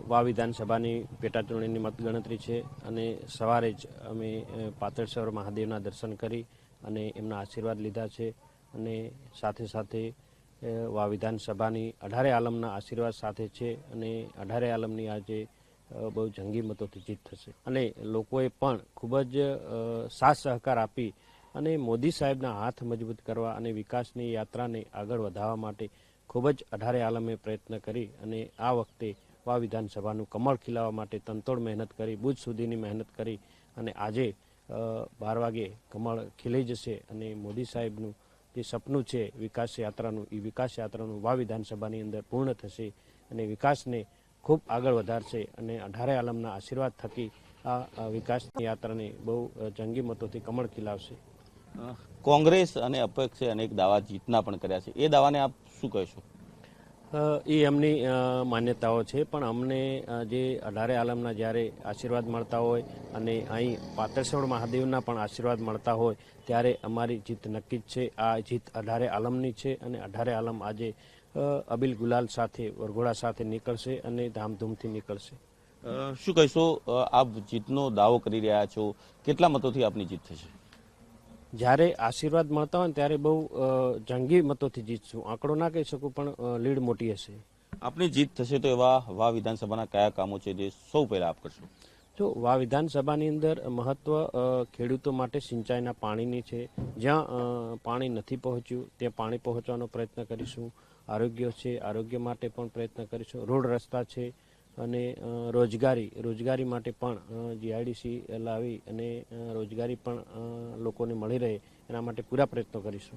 વાવ વિધાનસભાની પેટાચૂંટણીની મતગણતરી છે અને સવારે જ અમે પાતાળેશ્વર મહાદેવના દર્શન કરી અને એમના આશીર્વાદ લીધા છે અને સાથે સાથે વાવ વિધાનસભાની 18 આલમના આશીર્વાદ સાથે છે અને 18 આલમની આજે બહુ જંગી મતોથી જીત થશે અને લોકોએ પણ ખૂબ જ સાથ સહકાર આપી અને મોદી સાહેબના હાથ મજબૂત કરવા અને વિકાસની યાત્રાને આગળ વધારવા માટે ખૂબ જ 18 આલમે પ્રયત્ન કરી અને આ વખતે વાવ વિધાનસભાનું કમળ ખીલાવવા માટે તનતોડ મહેનત કરી, બુધ સુધીની મહેનત કરી અને આજે 12 વાગે કમળ ખીલાઈ જશે અને મોદી સાહેબનું જે સપનું છે વિકાસ યાત્રાનું, એ વિકાસ યાત્રાનું વાવ વિધાનસભાની અંદર પૂર્ણ થશે અને વિકાસને ખૂબ આગળ વધારશે અને 18 આલમના આશીર્વાદ થકી આ વિકાસની યાત્રાને બહુ જંગી મતોથી કમળ ખીલાવશે. કોંગ્રેસ અને અપક્ષે અનેક દાવા જીતના પણ કર્યા છે, એ દાવાને આપ શું કહેશો? એ એમની માન્યતાઓ છે, પણ અમને જે 18 આલમના જ્યારે આશીર્વાદ મળતા હોય અને અહીં પાતાળેશ્વર મહાદેવના પણ આશીર્વાદ મળતા હોય ત્યારે અમારી જીત નક્કી જ છે. આ જીત 18 આલમની છે અને 18 આલમ આજે અબિલ ગુલાલ સાથે, વરઘોડા સાથે નીકળશે અને ધામધૂમથી નીકળશે. શું કહેશો, આપ જીતનો દાવો કરી રહ્યા છો, કેટલા મતોથી આપની જીત થશે? જ્યારે આશીર્વાદ મળતા હોય ને ત્યારે બહુ જંગી મતોથી જીતશું. આંકડો ના કહી શકું, પણ લીડ મોટી હશે. આપની જીત થશે તો એવા વાવ વિધાનસભાના કયા કામો છે જે સૌ પહેલા આપ કરશો? જો વાવ વિધાનસભાની અંદર મહત્વ ખેડૂતો માટે સિંચાઈના પાણીની છે. જ્યાં પાણી નથી પહોંચ્યું ત્યાં પાણી પહોંચવાનો પ્રયત્ન કરીશું. આરોગ્ય છે, આરોગ્ય માટે પણ પ્રયત્ન કરીશું. રોડ રસ્તા છે અને રોજગારી માટે પણ જીઆઈડીસી લાવી અને રોજગારી પણ લોકોને મળી રહે એના માટે પૂરા પ્રયત્નો કરીશું.